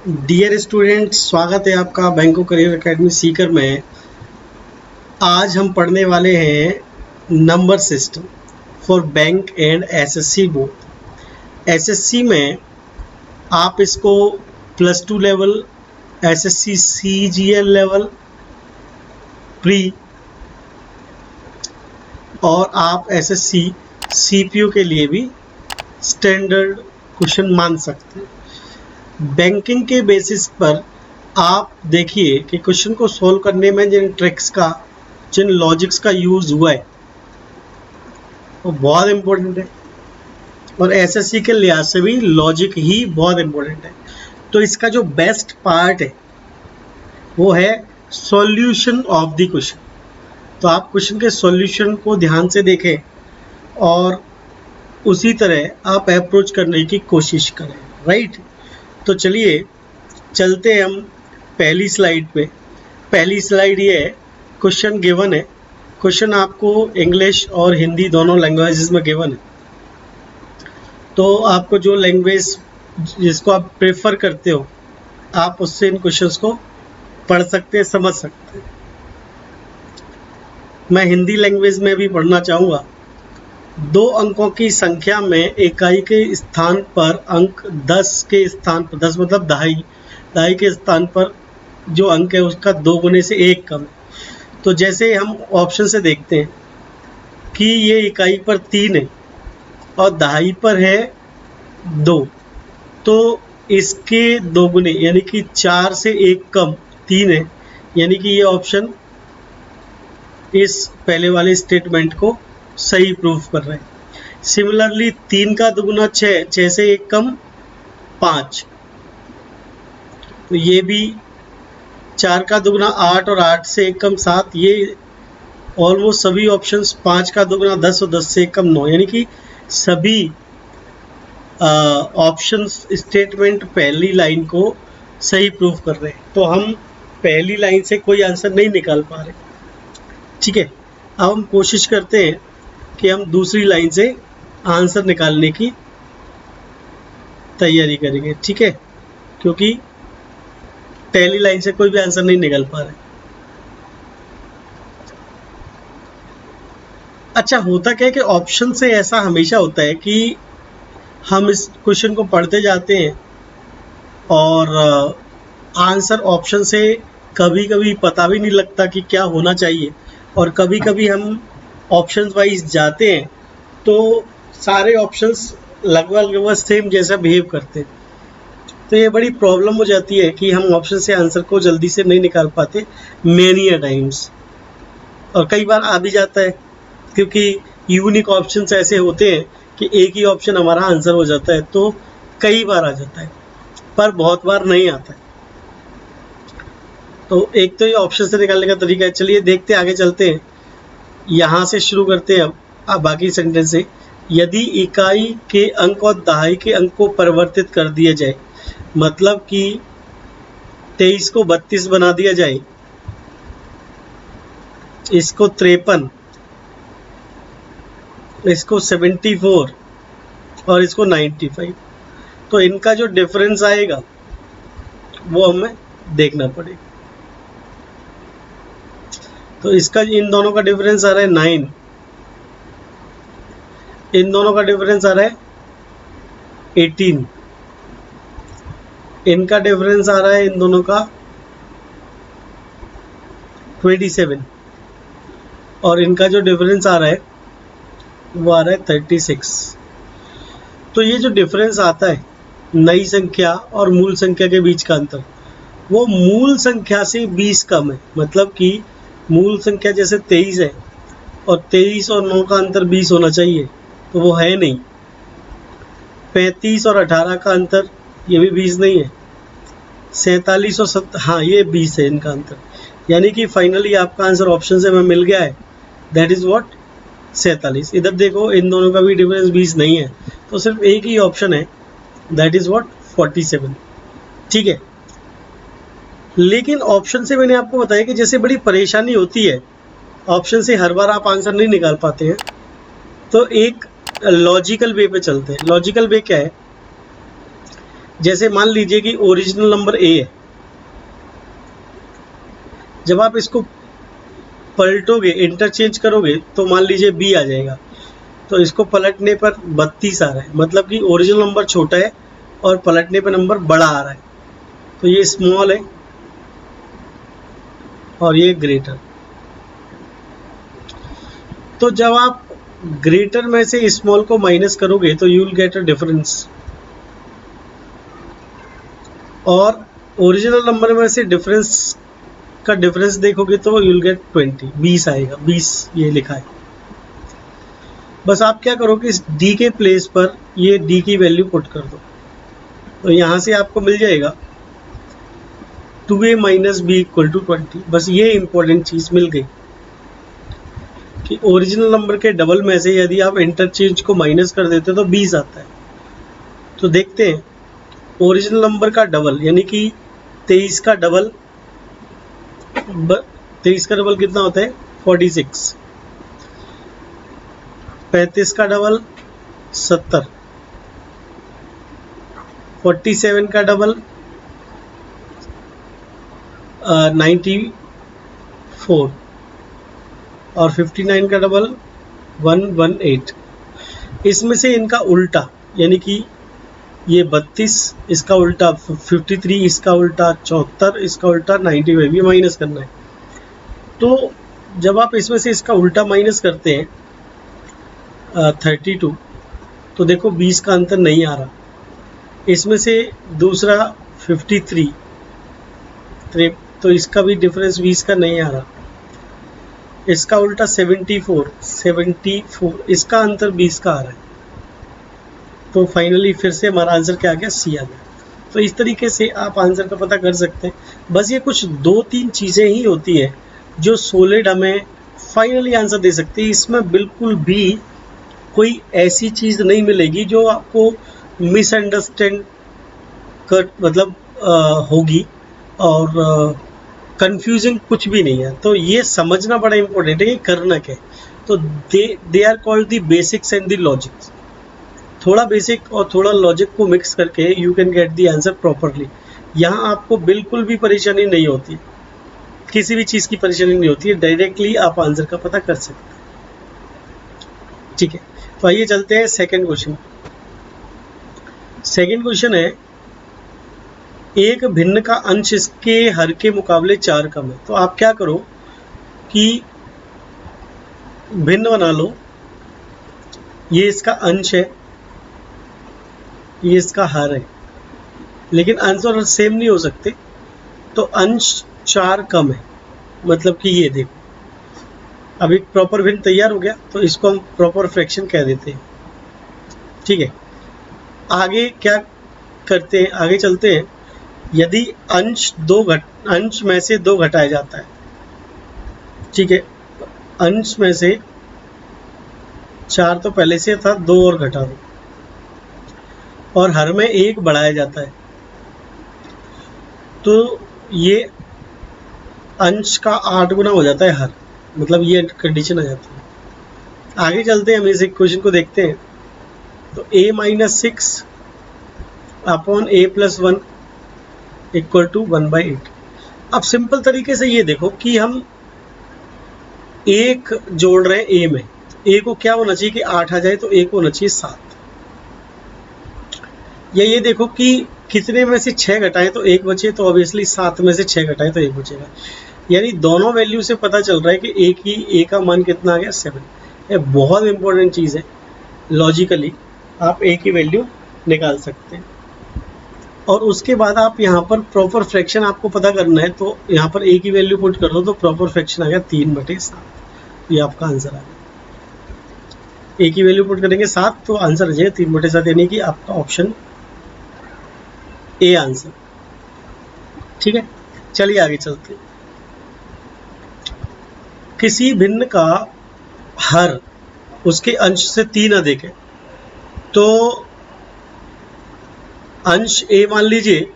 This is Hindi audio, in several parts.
डियर स्टूडेंट, स्वागत है आपका बैंको करियर एकेडमी सीकर में। आज हम पढ़ने वाले हैं number system for bank and SSC board. SSC में आप इसको +2 level, SSC CGL level, pre और आप एसएससी सीपीयू के लिए भी स्टैंडर्ड क्वेश्चन मान सकते हैं। बैंकिंग के बेसिस पर आप देखिए कि क्वेश्चन को सॉल्व करने में जिन ट्रिक्स का, जिन लॉजिक्स का यूज हुआ है वो बहुत इम्पोर्टेंट है और एसएससी के लिहाज से भी लॉजिक ही बहुत इम्पोर्टेंट है। तो इसका जो बेस्ट पार्ट है वो है सॉल्यूशन ऑफ द क्वेश्चन। तो आप क्वेश्चन के सॉल्यूशन को ध्यान से देखें और उसी तरह आप अप्रोच करने की कोशिश करें, राइट। तो चलिए चलते हैं हम पहली स्लाइड पे। पहली स्लाइड ये है, क्वेश्चन गिवन है। क्वेश्चन आपको इंग्लिश और हिंदी दोनों लैंग्वेजेस में गिवन है। तो आपको जो लैंग्वेज जिसको आप प्रेफर करते हो आप उससे इन क्वेश्चंस को पढ़ सकते हैं, समझ सकते हैं। मैं हिंदी लैंग्वेज में भी पढ़ना चाहूँगा। 2 अंकों की संख्या में इकाई के स्थान पर अंक 10 के स्थान पर, 10 मतलब दहाई के स्थान पर जो अंक है उसका 2 गुने से 1 कम है। तो जैसे हम ऑप्शन से देखते हैं कि ये इकाई पर 3 है और दहाई पर है 2, तो इसके 2 गुने यानी कि 4 से 1 कम 3 है, यानी कि ये ऑप्शन इस पहले वाले स्टेटमेंट को सही प्रूफ कर रहे हैं। सिमिलरली 3 का दुगुना 6, 6 से 1 कम 5, तो ये भी 4 का दुगुना 8 और 8 से 1 कम 7, ये ऑलमोस्ट सभी ऑप्शंस 5 का दुगुना 10 और 10 से 1 कम 9, यानी कि सभी ऑप्शंस स्टेटमेंट पहली लाइन को सही प्रूफ कर रहे हैं। तो हम पहली लाइन से कोई आंसर नहीं निकाल पा रहे, ठीक है। अब हम कोशिश करते हैं कि हम दूसरी लाइन से आंसर निकालने की तैयारी करेंगे, ठीक है, क्योंकि पहली लाइन से कोई भी आंसर नहीं निकल पा रहा है। अच्छा, होता क्या है कि ऑप्शन से ऐसा हमेशा होता है कि हम इस क्वेश्चन को पढ़ते जाते हैं और आंसर ऑप्शन से कभी कभी पता भी नहीं लगता कि क्या होना चाहिए, और कभी कभी हम ऑप्शंस वाइज जाते हैं तो सारे ऑप्शंस लगभग सेम जैसा बिहेव करते हैं। तो ये बड़ी प्रॉब्लम हो जाती है कि हम ऑप्शन से आंसर को जल्दी से नहीं निकाल पाते मेनी अ टाइम्स, और कई बार आ भी जाता है क्योंकि यूनिक ऑप्शंस ऐसे होते हैं कि एक ही ऑप्शन हमारा आंसर हो जाता है। तो कई बार आ जाता है पर बहुत बार नहीं आता है। तो एक तो ये ऑप्शन से निकालने का तरीका है। चलिए देखते आगे चलते हैं, यहाँ से शुरू करते हैं अब बाकी सेंटेंस से। यदि इकाई के अंक और दहाई के अंक को परिवर्तित कर दिया जाए, मतलब कि 23 को 32 बना दिया जाए, इसको 53, इसको 74 और इसको 95, तो इनका जो डिफरेंस आएगा वो हमें देखना पड़ेगा। तो इसका इन दोनों का डिफरेंस आ रहा है 9, इन दोनों का डिफरेंस आ रहा है 18, इनका डिफरेंस आ रहा है इन दोनों का 27, और इनका जो डिफरेंस आ रहा है वो आ रहा है 36। तो ये जो डिफरेंस आता है नई संख्या और मूल संख्या के बीच का अंतर, वो मूल संख्या से 20 कम है। मतलब कि मूल संख्या जैसे 23 है और 23 और 9 का अंतर 20 होना चाहिए, तो वो है नहीं। 35 और 18 का अंतर, ये भी 20 नहीं है। 47 और 7, हाँ ये 20 है इनका अंतर, यानी कि फाइनली आपका आंसर ऑप्शन से हमें मिल गया है, दैट इज व्हाट 47। इधर देखो इन दोनों का भी डिफरेंस 20 नहीं है, तो सिर्फ एक ही ऑप्शन है, दैट इज व्हाट 47, ठीक है। लेकिन ऑप्शन से मैंने आपको बताया कि जैसे बड़ी परेशानी होती है, ऑप्शन से हर बार आप आंसर नहीं निकाल पाते हैं, तो एक लॉजिकल वे पे चलते हैं। लॉजिकल वे क्या है जैसे मान लीजिए कि ओरिजिनल नंबर ए है, जब आप इसको पलटोगे, इंटरचेंज करोगे, तो मान लीजिए बी आ जाएगा, तो इसको पलटने पर 32 आ रहा है, मतलब कि ओरिजिनल नंबर छोटा है और पलटने पर नंबर बड़ा आ रहा है, तो ये स्मॉल है और ये ग्रेटर। तो जब आप ग्रेटर में से स्मॉल को माइनस करोगे तो you will get a difference, और ओरिजिनल नंबर में से डिफरेंस का डिफरेंस देखोगे तो यू विल गेट 20, 20 आएगा, 20 ये लिखा है। बस आप क्या करोगे, इस d के प्लेस पर ये d की वैल्यू पुट कर दो, तो यहाँ से आपको मिल जाएगा 2a minus B equal to 20। बस ये इंपॉर्टेंट चीज़ मिल गई कि ओरिजिनल नंबर के डबल में से यदि आप इंटरचेंज को माइनस कर देते हो तो 20 आता है। तो देखते हैं ओरिजिनल नंबर का डबल यानी कि 23 का डबल, 23 का डबल कितना होता है 46, 35 का डबल 70, 47 का डबल 94 और 59 का डबल 118। इसमें से इनका उल्टा यानी कि ये 32 इसका उल्टा 53, इसका उल्टा 74, इसका उल्टा 95, ये माइनस करना है। तो जब आप इसमें से इसका उल्टा माइनस करते हैं 32, तो देखो 20 का अंतर नहीं आ रहा। इसमें से दूसरा 53, तो इसका भी डिफरेंस 20 का नहीं आ रहा। इसका उल्टा 74, इसका अंतर 20 का आ रहा है। तो फाइनली फिर से हमारा आंसर क्या आ गया, सी आ गया। तो इस तरीके से आप आंसर का पता कर सकते हैं। बस ये कुछ 2-3 चीज़ें ही होती है जो सॉलिड हमें फाइनली आंसर दे सकती है। इसमें बिल्कुल भी कोई ऐसी चीज़ नहीं मिलेगी जो आपको मिसअंडरस्टैंड कर मतलब होगी, और कंफ्यूजिंग कुछ भी नहीं है। तो ये समझना बड़ा इंपॉर्टेंट है कि करना क्या है। तो they are called the basics and the logics. थोड़ा बेसिक और थोड़ा लॉजिक को मिक्स करके you can get the answer properly. यहाँ आपको बिल्कुल भी परेशानी नहीं होती, किसी भी चीज़ की परेशानी नहीं होती है, डायरेक्टली आप आंसर का पता कर सकते हैं। ठीक है, तो आइए चलते हैं सेकंड क्वेश्चन। सेकंड क्वेश्चन है, एक भिन्न का अंश इसके हर के मुकाबले 4 कम है। तो आप क्या करो कि भिन्न बना लो, ये इसका अंश है, ये इसका हर है, लेकिन अंश और हर सेम नहीं हो सकते। तो अंश 4 कम है, मतलब कि ये देखो अब एक प्रॉपर भिन्न तैयार हो गया, तो इसको हम प्रॉपर फ्रैक्शन कह देते हैं। ठीक है, आगे क्या करते हैं, आगे चलते हैं। यदि अंश में से 2 घटाया जाता है, ठीक है, अंश में से 4 तो पहले से था, 2 और घटा दो, और हर में 1 बढ़ाया जाता है, तो ये अंश का 8 गुना हो जाता है हर, मतलब ये कंडीशन आ जाती है। आगे चलते हैं, हम इस इक्वेशन को देखते हैं। तो a minus 6 upon a plus 1 equal to 1/8। अब सिंपल तरीके से ये देखो कि हम 1 जोड़ रहे हैं a में, a को क्या होना चाहिए कि 8 आ जाए, तो a को होना चाहिए 7। या ये देखो कि कितने में से 6 घटाएं तो 1 बचे, तो ऑब्वियसली 7 में से 6 घटाएं तो 1 बचेगा। यानी दोनों वैल्यू से पता चल रहा है कि a का मान कितना आ गया, 7। ये बहुत इंपॉर्टेंट चीज़ है, लॉजिकली आप a की वैल्यू निकाल सकते हैं। और उसके बाद आप यहाँ पर प्रॉपर फ्रैक्शन आपको पता करना है, तो यहाँ पर a की वैल्यू पुट कर दो, तो प्रॉपर फ्रैक्शन आ गया 3/7। ये आपका आंसर आ गया। a की वैल्यू पुट करेंगे 7, तो आंसर आ जाएगा 3/7, यानी कि आपका ऑप्शन ए आंसर। ठीक है, चलिए आगे चलते हैं। किसी भिन्न का हर उसके अंश से 3 अधिक है, तो अंश a मान लीजिए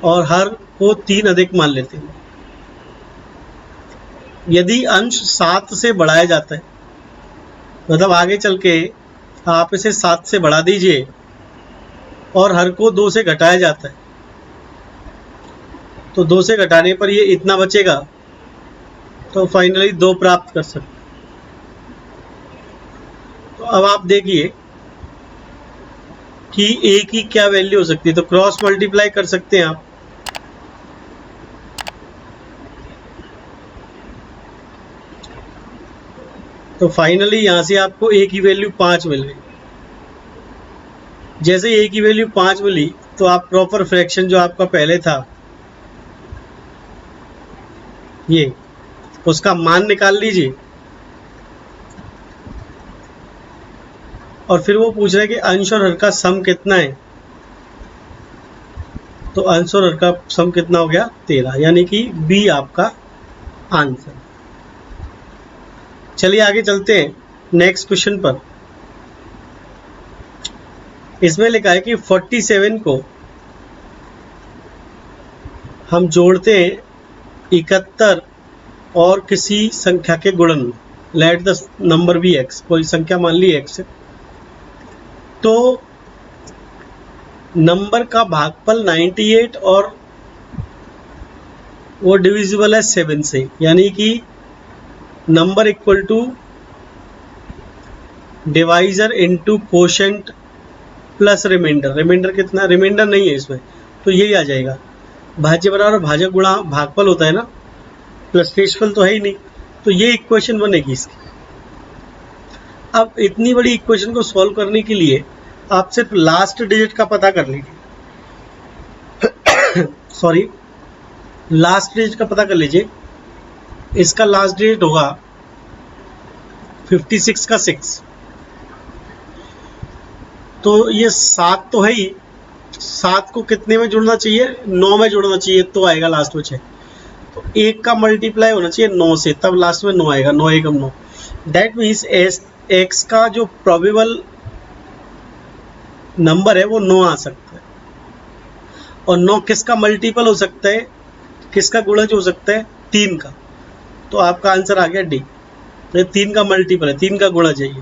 और हर को 3 अधिक मान लेते हैं। यदि अंश 7 से बढ़ाया जाता है, मतलब आगे चल के आप इसे 7 से बढ़ा दीजिए, और हर को 2 से घटाया जाता है, तो 2 से घटाने पर ये इतना बचेगा, तो फाइनली 2 प्राप्त कर सकते। तो अब आप देखिए कि a की क्या वैल्यू हो सकती है, तो क्रॉस मल्टीप्लाई कर सकते हैं आप। तो फाइनली यहां से आपको a की वैल्यू 5 मिल गई। जैसे a की वैल्यू 5 मिली तो आप प्रॉपर फ्रैक्शन जो आपका पहले था ये, उसका मान निकाल लीजिए और फिर वो पूछ रहा है कि अंश और हर का सम कितना है, तो अंश और हर का सम कितना हो गया 13, यानी कि बी आपका आंसर। चलिए आगे चलते हैं नेक्स्ट क्वेश्चन पर। इसमें लिखा है कि 47 को हम जोड़ते हैं 71 और किसी संख्या के गुणन में, let the number be x, कोई संख्या मान ली x है, तो नंबर का भागफल 98 और वो डिविजिबल है 7 से, यानी कि number equal to divisor into quotient plus remainder. Remainder कितना, रिमाइंडर नहीं है इसमें, तो यही आ जाएगा। भाज्य बराबर भाजक गुणा भागफल होता है ना, प्लस शेषफल तो है ही नहीं, तो ये इक्वेशन बनेगी इसकी। अब इतनी बड़ी इक्वेशन को सॉल्व करने के लिए आप सिर्फ लास्ट डिजिट का पता कर लीजिए सॉरी, लास्ट डिजिट का पता कर लीजिए। इसका लास्ट डिजिट होगा 56 का 6, तो ये 7 तो है ही, 7 को कितने में जुड़ना चाहिए, 9 में जुड़ना चाहिए, तो आएगा लास्ट में 6। तो 1 का मल्टीप्लाई होना चाहिए 9 से, तब लास्ट में 9 आएगा, 9 एकम 9। दैट मीन्स x का जो प्रोबेबल नंबर है वो 9 आ सकता है। और 9 किसका मल्टीपल हो सकता है, किसका गुणज हो सकता है, 3 का। तो आपका आंसर आ गया डी, 3 का मल्टीपल है, 3 का गुणज है ये।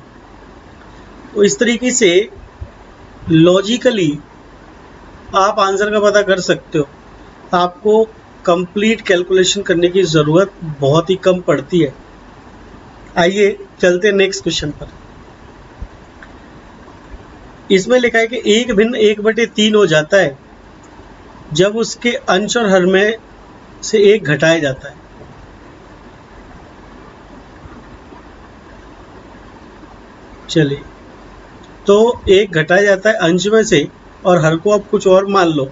तो इस तरीके से लॉजिकली आप आंसर का पता कर सकते हो। आपको कंप्लीट कैलकुलेशन करने की ज़रूरत बहुत ही कम पड़ती है। आइए चलते हैं नेक्स्ट क्वेश्चन पर। इसमें लिखा है कि 1 भिन्न 1/3 हो जाता है जब उसके अंश और हर में से 1 घटाया जाता है। चलिए, तो 1 घटाया जाता है अंश में से, और हर को आप कुछ और मान लो,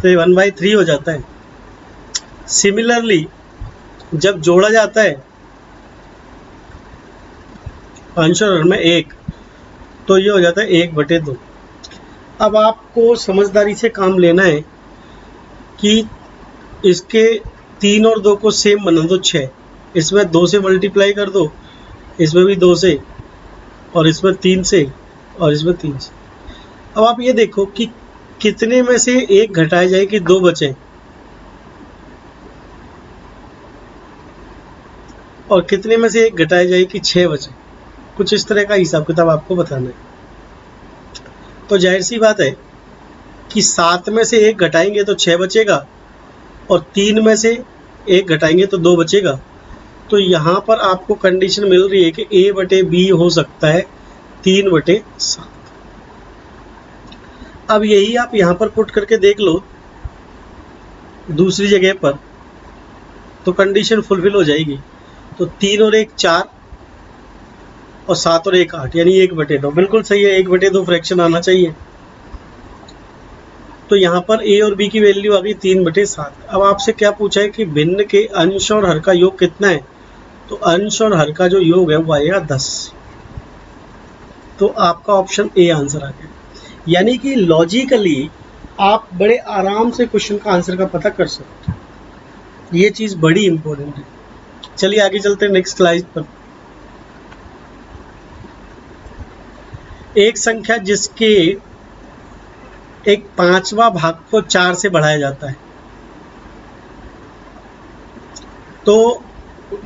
तो ये 1/3 हो जाता है। सिमिलरली जब जोड़ा जाता है अंश और हर में 1, तो ये हो जाता है 1/2। अब आपको समझदारी से काम लेना है कि इसके 3 और 2 को सेम बना दो 6, इसमें 2 से मल्टीप्लाई कर दो, इसमें भी 2 से, और इसमें 3 से, और इसमें 3 से। अब आप ये देखो कि कितने में से 1 घटाया जाए कि 2 बचे, और कितने में से 1 घटाया जाए कि 6 बचे। कुछ इस तरह का हिसाब किताब आपको बताना है। तो जाहिर सी बात है कि 7 में से 1 घटाएंगे तो 6 बचेगा, और 3 में से 1 घटाएंगे तो 2 बचेगा। तो यहाँ पर आपको कंडीशन मिल रही है कि a/b हो सकता है 3/7। अब यही आप यहाँ पर पुट करके देख लो दूसरी जगह पर, तो कंडीशन फुलफिल हो जाएगी। तो 3 और 1 4, और 7 और 1 8, यानी 1/2। बिल्कुल सही है, 1/2 फ्रैक्शन आना चाहिए। तो यहाँ पर a और b की वैल्यू आ गई 3/7। अब आपसे क्या पूछा है कि भिन्न के अंश और हर का योग कितना है, तो अंश और हर का जो योग है वो आएगा 10। तो आपका ऑप्शन ए आंसर आ गया। यानी कि लॉजिकली आप बड़े आराम से क्वेश्चन का आंसर का पता कर सकते हो। ये चीज़ बड़ी इंपॉर्टेंट है। चलिए आगे चलते हैं नेक्स्ट स्लाइड पर। एक संख्या जिसके एक 5वां भाग को 4 से बढ़ाया जाता है, तो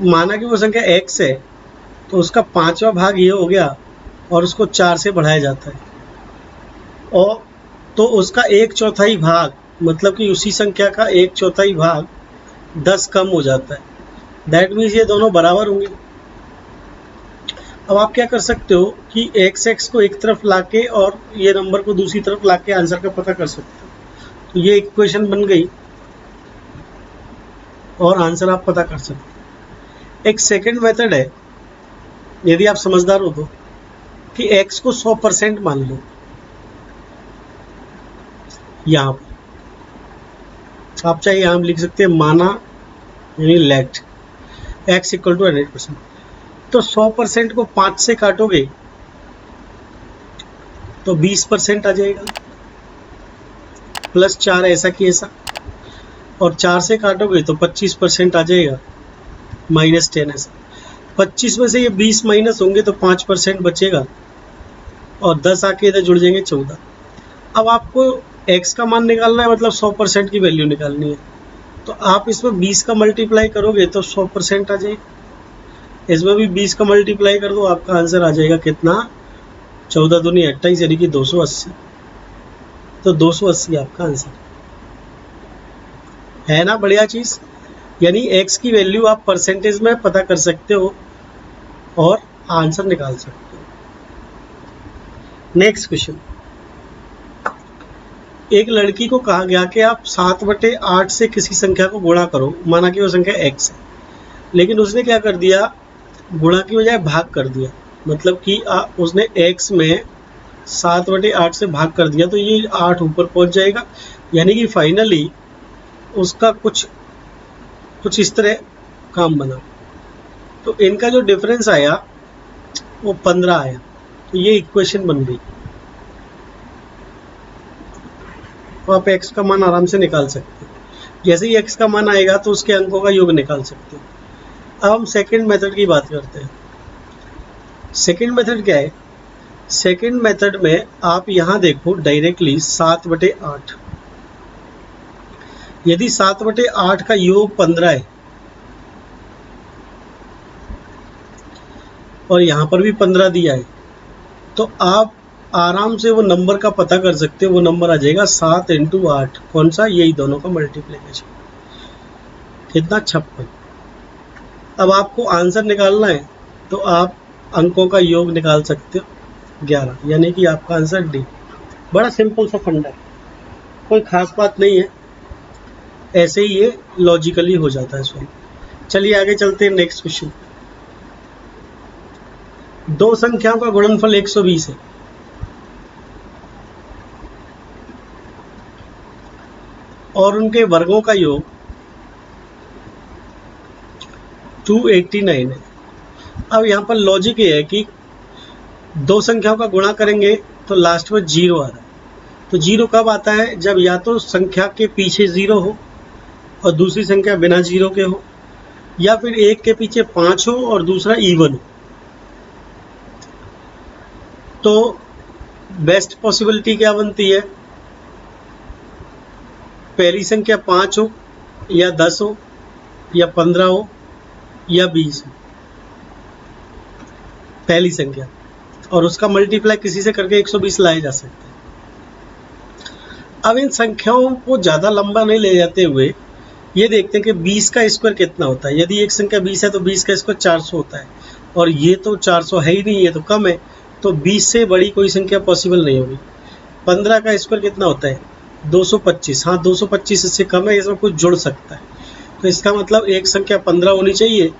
माना कि वो संख्या x है, तो उसका 5वां भाग ये हो गया और उसको 4 से बढ़ाया जाता है। और तो उसका 1/4 भाग, मतलब कि उसी संख्या का 1/4 भाग 10 कम हो जाता है। दैट मीन्स ये दोनों बराबर होंगे। अब आप क्या कर सकते हो कि x को एक तरफ लाके और ये नंबर को दूसरी तरफ लाके आंसर का पता कर सकते हो। तो ये इक्वेशन बन गई और आंसर आप पता कर सकते हो। एक सेकंड मेथड है, यदि आप समझदार हो तो, कि x को 100% मान लो। यहाँ पर आप चाहे यहाँ लिख सकते हैं माना, यानी लेट x इक्वल टू 100%। तो 100% को 5 से काटोगे तो 20% आ जाएगा, प्लस 4 ऐसा की ऐसा, और 4 से काटोगे तो 25% आ जाएगा, माइनस 10 ऐसा। 25 में से ये 20 माइनस होंगे तो 5% बचेगा, और 10 आके इधर जुड़ जाएंगे 14। अब आपको x का मान निकालना है, मतलब 100% की वैल्यू निकालनी है। तो आप इसमें 20 का मल्टीप्लाई करोगे तो 100% आ जाएगा। इसमें भी 20 का मल्टीप्लाई कर दो, आपका आंसर आ जाएगा कितना, 14 दूनी 28, यानी कि 280। तो 280 आपका आंसर है ना। बढ़िया चीज, यानी x की वैल्यू आप परसेंटेज में पता कर सकते हो और आंसर निकाल सकते हो। नेक्स्ट क्वेश्चन, एक लड़की को कहा गया कि आप 7/8 से किसी संख्या को गुणा करो, माना कि वो संख्या x है, लेकिन उसने क्या कर दिया, गुणा की बजाय भाग कर दिया। मतलब कि उसने x में 7/8 से भाग कर दिया, तो ये 8 ऊपर पहुंच जाएगा, यानी कि फाइनली उसका कुछ इस तरह काम बना। तो इनका जो डिफरेंस आया वो 15 आया। तो ये इक्वेशन बन गई। तो आप x का मान आराम से निकाल सकते हो। जैसे ही x का मान आएगा तो उसके अंकों का योग निकाल सकते हो। अब हम सेकंड मेथड की बात करते हैं। सेकंड मेथड क्या है? सेकंड मेथड में आप यहां देखो डायरेक्टली 7/8। यदि 7/8 का योग 15 है और यहां पर भी 15 दिया है, तो आप आराम से वो नंबर का पता कर सकते हो। वो नंबर आ जाएगा 7 × 8। कौन सा? यही दोनों का मल्टीप्लिकेशन। कितना? 56। अब आपको आंसर निकालना है तो आप अंकों का योग निकाल सकते हो 11, यानी कि आपका आंसर डी। बड़ा सिंपल सा फंडा है, कोई खास बात नहीं है, ऐसे ही ये लॉजिकली हो जाता है सॉल्व। चलिए आगे चलते हैं। नेक्स्ट क्वेश्चन, दो संख्याओं का गुणनफल 120 है और उनके वर्गों का योग 289 है। अब यहाँ पर लॉजिक ये है कि दो संख्याओं का गुणा करेंगे तो लास्ट में 0 आ रहा है। तो 0 कब आता है? जब या तो संख्या के पीछे 0 हो और दूसरी संख्या बिना 0 के हो, या फिर एक के पीछे 5 हो और दूसरा इवन हो। तो बेस्ट पॉसिबिलिटी क्या बनती है? पहली संख्या 5 हो या 10 हो या 15 हो या 20 हो, पहली संख्या, और उसका मल्टीप्लाई किसी से करके 120 लाया जा सकता है। अब इन संख्याओं को ज़्यादा लंबा नहीं ले जाते हुए ये देखते हैं कि 20 का स्क्वायर कितना होता है। यदि एक संख्या 20 है तो 20 का स्क्वायर 400 होता है, और ये तो 400 है ही नहीं, ये तो कम है। तो 20 से बड़ी कोई संख्या पॉसिबल नहीं होगी। 15 का स्क्वायर कितना होता है? 225। हाँ, 225 इससे कम है, इसमें कुछ जुड़ सकता है। तो इसका मतलब एक संख्या 15 होनी चाहिए,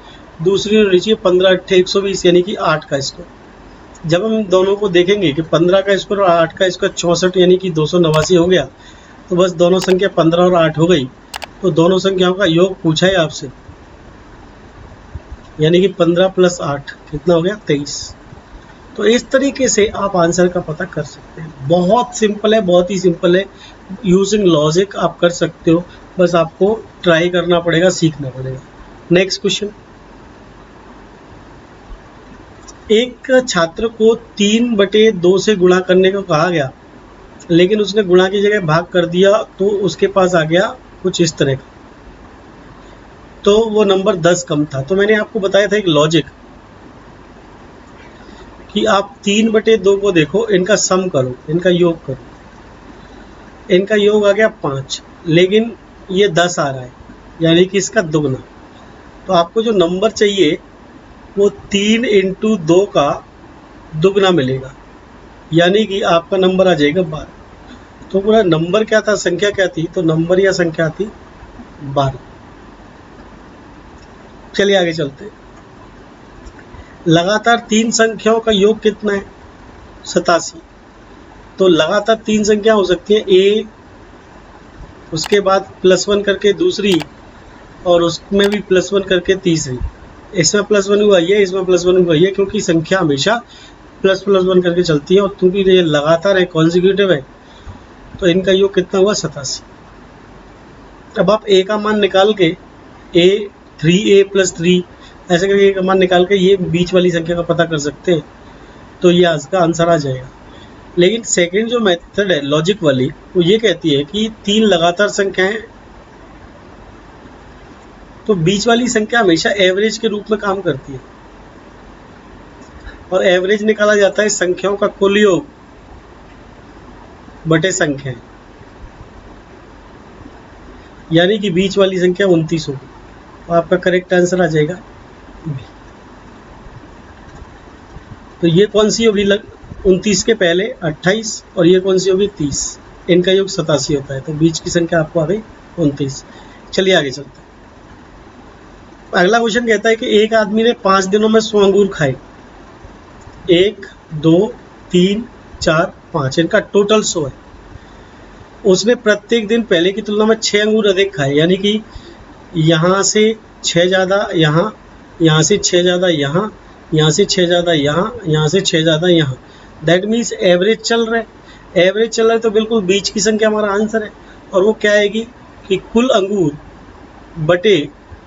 दूसरी होनी चाहिए 15 × 120, यानी कि 8 का स्क्वायर। जब हम दोनों को देखेंगे कि 15 का स्क्वायर और 8 का स्क्वायर 64, यानी कि 289 हो गया, तो बस दोनों संख्या 15 और 8 हो गई। तो दोनों संख्याओं का योग पूछा है आपसे, यानी कि 15 + 8 कितना हो गया? 23। तो इस तरीके से आप आंसर का पता कर सकते हैं। बहुत सिंपल है, बहुत ही सिंपल है। यूजिंग लॉजिक आप कर सकते हो, बस आपको ट्राई करना पड़ेगा, सीखना पड़ेगा। नेक्स्ट क्वेश्चन, एक छात्र को 3/2 से गुणा करने को कहा गया, लेकिन उसने गुणा की जगह भाग कर दिया, तो उसके पास आ गया कुछ इस तरह का। तो वो नंबर 10 कम था। तो मैंने आपको बताया था एक लॉजिक कि आप 3/2 को देखो, इनका सम करो, इनका योग करो, इनका योग आ गया 5, लेकिन ये 10 आ रहा है, यानी कि इसका दुगना। तो आपको जो नंबर चाहिए वो 3 × 2 का दुगना मिलेगा, यानी कि आपका नंबर आ जाएगा 12। तो पूरा नंबर क्या था, संख्या क्या थी, तो नंबर या संख्या थी 12। चलिए आगे चलते हैं। लगातार 3 संख्याओं का योग कितना है, 87। तो लगातार 3 संख्या हो सकती है, ए, उसके बाद +1 करके दूसरी, और उसमें भी +1 करके तीसरी। इसमें +1 हुआ ये, इसमें +1 हुआ ये, क्योंकि संख्या हमेशा ++1 करके चलती है, और क्योंकि ये लगातार है, कॉन्जिक्यूटिव है, तो इनका योग कितना हुआ, 87। अब आप ए का मान निकाल के, a 3a + 3 ऐसे करके ए का मान निकाल के ये बीच वाली संख्या का पता कर सकते हैं, तो ये आज का आंसर आ जाएगा। लेकिन सेकंड जो मेथड है लॉजिक वाली, वो ये कहती है कि 3 लगातार संख्याएं, तो बीच वाली संख्या हमेशा एवरेज के रूप में काम करती है, और एवरेज निकाला जाता है संख्याओं का कुल योग बटे संख्याएं, यानी कि बीच वाली संख्या 29 होगी। तो आपका करेक्ट आंसर आ जाएगा बी। तो ये कौन सी होगी, 29 के पहले 28, और ये कौन सी होगी, 30। इनका योग 87 होता है, तो बीच की संख्या आपको आ गई 29। चलिए आगे चलते हैं। अगला क्वेश्चन कहता है कि एक आदमी ने 5 दिनों में 100 अंगूर खाए। 1, 2, 3, 4, 5, इनका टोटल 100 है। उसने प्रत्येक दिन पहले की तुलना में 6 अंगूर अधिक खाए, यानी कि यहाँ से 6 ज़्यादा यहाँ, यहाँ से 6 ज़्यादा यहाँ, यहाँ से 6 ज़्यादा यहाँ, यहाँ से 6 ज़्यादा यहाँ। दैट मीन्स एवरेज चल रहा है। एवरेज चल रहा है तो बिल्कुल बीच की संख्या हमारा आंसर है, और वो क्या आएगी कि कुल अंगूर बटे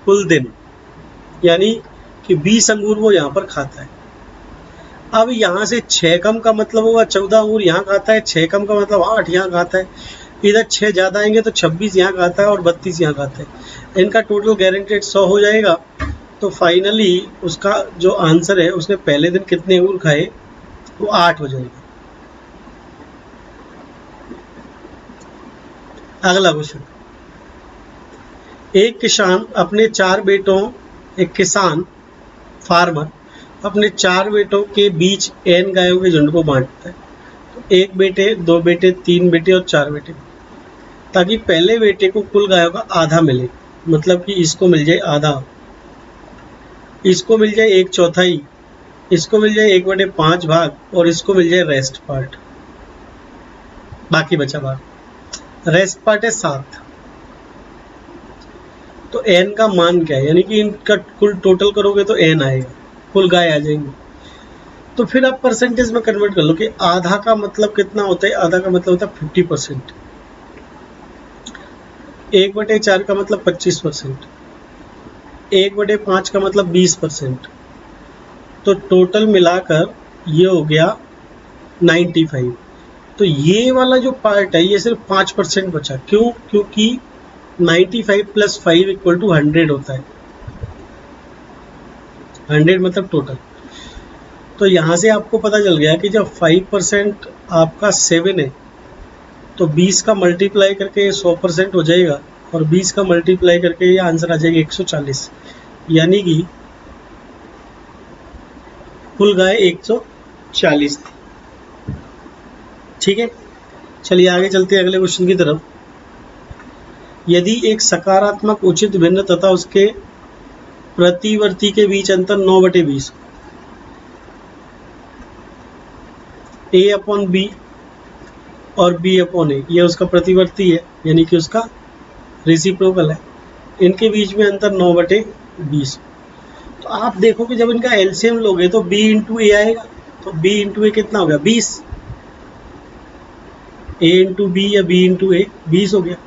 कुल दिन, यानी कि 20 अंगूर वो यहाँ पर खाता है। अब यहाँ से 6 कम का मतलब होगा 14 अंगूर यहाँ खाता है, 6 कम का मतलब 8 यहाँ खाता है, इधर 6 ज़्यादा आएंगे तो 26 यहाँ खाता है और 32 यहाँ खाता है। इनका टोटल गारंटेड 100 हो जाएगा। तो फाइनली उसका जो आंसर है, उसने पहले दिन कितने अंगूर खाए, वो 8 हो जाएगा। अगला क्वेश्चन, एक किसान अपने 4 बेटों, एक किसान फार्मर अपने 4 बेटों के बीच n गायों के झुंड को बांटता है। तो 1 बेटे, 2 बेटे, 3 बेटे और 4 बेटे, ताकि पहले बेटे को कुल गायों का आधा मिले। मतलब कि इसको मिल जाए आधा, इसको मिल जाए 1/4, इसको मिल जाए 1/5 भाग, और इसको मिल जाए रेस्ट पार्ट, बाकी बचा भाग। रेस्ट पार्ट है 7। तो n का मान क्या है, यानी कि इनका कुल टोटल करोगे तो n आएगा, कुल गाय आ जाएंगे। तो फिर आप परसेंटेज में कन्वर्ट कर लो कि आधा का मतलब कितना होता है। आधा का मतलब होता है 50%, 1/4 का मतलब 25%, 1/5 का मतलब 20%। तो टोटल मिलाकर ये हो गया 95। तो ये वाला जो पार्ट है ये सिर्फ 5% बचा। क्यों? क्योंकि 95 + 5 = 100 होता है। 100 मतलब टोटल। तो यहाँ से आपको पता चल गया कि जब 5% आपका 7 है, तो 20 का मल्टीप्लाई करके 100% हो जाएगा, और 20 का मल्टीप्लाई करके ये आंसर आ जाएगा 140, यानी कि कुल गाय 140 थी। ठीक है, चलिए आगे चलते हैं अगले क्वेश्चन की तरफ। यदि एक सकारात्मक उचित भिन्न तथा उसके प्रतिवर्ती के बीच अंतर 9/20, a/b और b/a, ये उसका प्रतिवर्ती है, यानी कि उसका रेसिप्रोकल है। इनके बीच में अंतर 9/20। तो आप देखो कि जब इनका एलसीएम लोगे तो b × a आएगा। तो b × a कितना हो गया, 20। a × b या b × a 20 हो गया।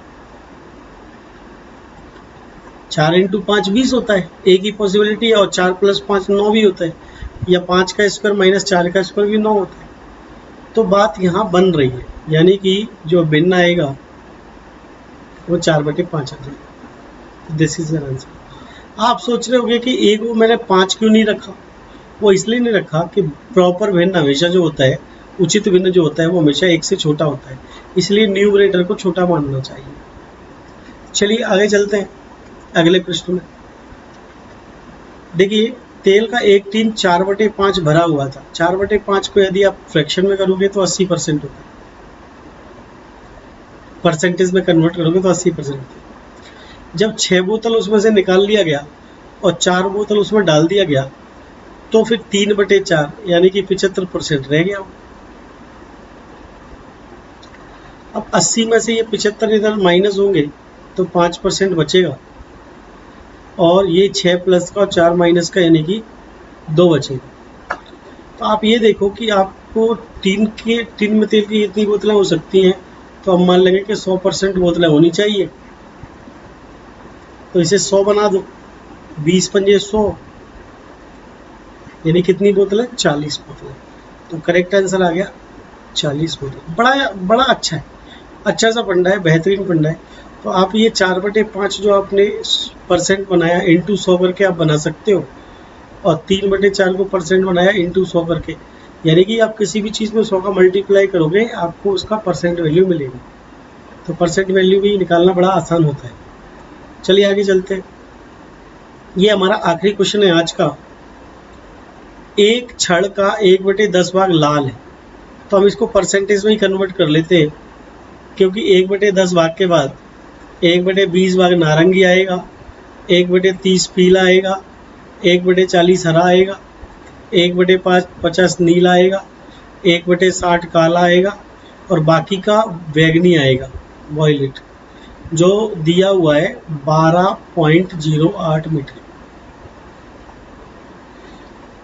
4 × 5 20 होता है, a की पॉसिबिलिटी है, और 4 + 5 9 भी होता है, या 5 का स्क्वायर - 4 का स्क्वायर भी 9 होता है। तो बात यहाँ बन रही है, यानी कि जो भिन्न आएगा वो 4/5 आ जाएगा। This is answer. आप सोच रहे होंगे कि ए को मैंने 5 क्यों नहीं रखा। वो इसलिए नहीं रखा कि प्रॉपर भिन्न हमेशा जो होता है उचित भिन्न जो होता है वो हमेशा 1 से छोटा होता है, इसलिए न्यूमरेटर को छोटा मानना चाहिए। चलिए आगे चलते हैं अगले प्रश्न में। देखिए तेल का एक टीन 4/5 भरा हुआ था। 4/5 को यदि आप फ्रैक्शन में करोगे तो 80% होता है, परसेंटेज में कन्वर्ट करोगे तो 80% होता है। जब 6 बोतल उसमें से निकाल लिया गया और 4 बोतल उसमें डाल दिया गया तो फिर 3/4 यानी कि 75% रह गया। अब 80 में से ये 75 इधर माइनस होंगे तो 5% बचेगा, और ये 6 प्लस का और 4 माइनस का यानी कि 2 बचेगा। तो आप ये देखो कि आपको टीन में तेल की इतनी बोतलें हो सकती हैं, तो हम मान लेंगे कि 100% बोतलें होनी चाहिए। तो इसे 100 बना दो, 20 पंजे 100 यानी कितनी बोतलें? 40 बोतलें। तो करेक्ट आंसर आ गया 40 बोतल। बड़ा अच्छा है, अच्छा सा फंडा है, बेहतरीन फंडा है। तो आप ये 4/5 जो आपने परसेंट बनाया इंटू 100 करके आप बना सकते हो, और 3/4 को परसेंट बनाया इंटू 100 करके, यानी कि आप किसी भी चीज़ में 100 का मल्टीप्लाई करोगे आपको उसका परसेंट वैल्यू मिलेगी। तो परसेंट वैल्यू भी निकालना बड़ा आसान होता है। चलिए आगे चलते हैं। ये हमारा आखिरी क्वेश्चन है आज का। एक छड़ का 1/10 भाग लाल है, तो हम इसको परसेंटेज में ही कन्वर्ट कर लेते हैं, क्योंकि 1/10 भाग के बाद 1/20 भाग नारंगी आएगा, 1/30 पीला आएगा, 1/40 हरा आएगा, 1/50 नीला आएगा, 1/60 काला आएगा, और बाकी का बैगनी आएगा, वॉयलेट, जो दिया हुआ है 12.08 मीटर।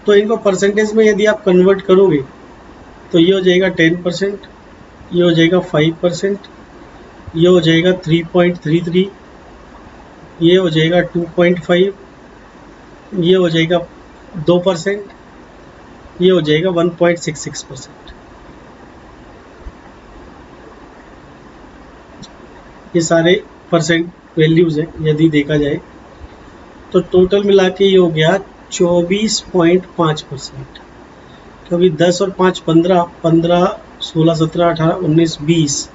तो इनको परसेंटेज में यदि आप कन्वर्ट करोगे तो ये हो जाएगा 10%, ये हो जाएगा 5%, ये हो जाएगा 3.33, ये हो जाएगा 2.5, ये हो जाएगा 2%, ये हो जाएगा 1.66%। ये सारे परसेंट वैल्यूज़ हैं। यदि देखा जाए तो टोटल मिला के ये हो गया 24.5%, क्योंकि 10 और 5 15, 15 16 17 18 19 20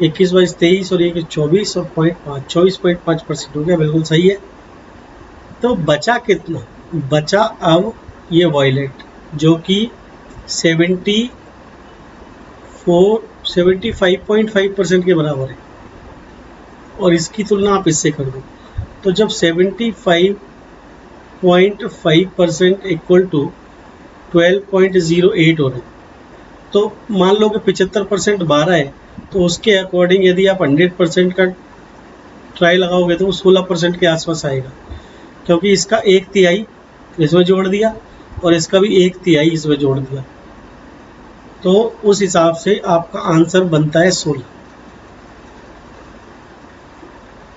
21 22 23 और 24 और 24.5% हो गया। बिल्कुल सही है। तो बचा कितना? बचा अब ये वॉयलेट, जो कि 75.5% के बराबर है, और इसकी तुलना आप इससे कर दो। तो जब 75.5% इक्वल टू 12.08 हो रहे, तो मान लो कि 75% 12 है, तो उसके अकॉर्डिंग यदि आप 100% का ट्राई लगाओगे तो वो 16% के आसपास आएगा, क्योंकि इसका 1/3 इसमें जोड़ दिया और इसका भी 1/3 इसमें जोड़ दिया। तो उस हिसाब से आपका आंसर बनता है 16।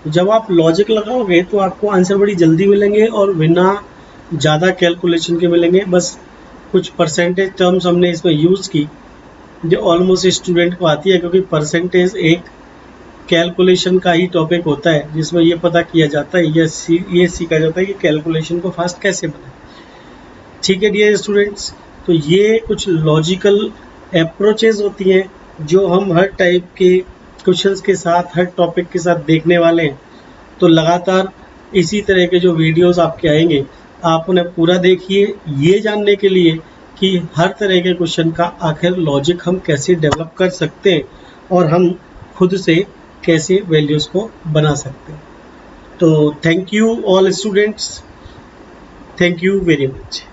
जब आप लॉजिक लगाओगे तो आपको आंसर बड़ी जल्दी मिलेंगे और बिना ज़्यादा कैलकुलेशन के मिलेंगे। बस कुछ परसेंटेज टर्म्स हमने इसमें यूज़ की जो ऑलमोस्ट स्टूडेंट को आती है, क्योंकि परसेंटेज एक कैलकुलेशन का ही टॉपिक होता है जिसमें ये पता किया जाता है, ये सीखा जाता है कि कैलकुलेशन को फास्ट कैसे बनाए। ठीक है डियर स्टूडेंट्स, तो ये कुछ लॉजिकल अप्रोचेज होती हैं जो हम हर टाइप के क्वेश्चंस के साथ, हर टॉपिक के साथ देखने वाले हैं। तो लगातार इसी तरह के जो वीडियोस आपके आएंगे आप उन्हें पूरा देखिए, ये जानने के लिए कि हर तरह के क्वेश्चन का आखिर लॉजिक हम कैसे डेवलप कर सकते हैं और हम खुद से कैसे वैल्यूज़ को बना सकते हैं। तो thank you all students, thank you very much.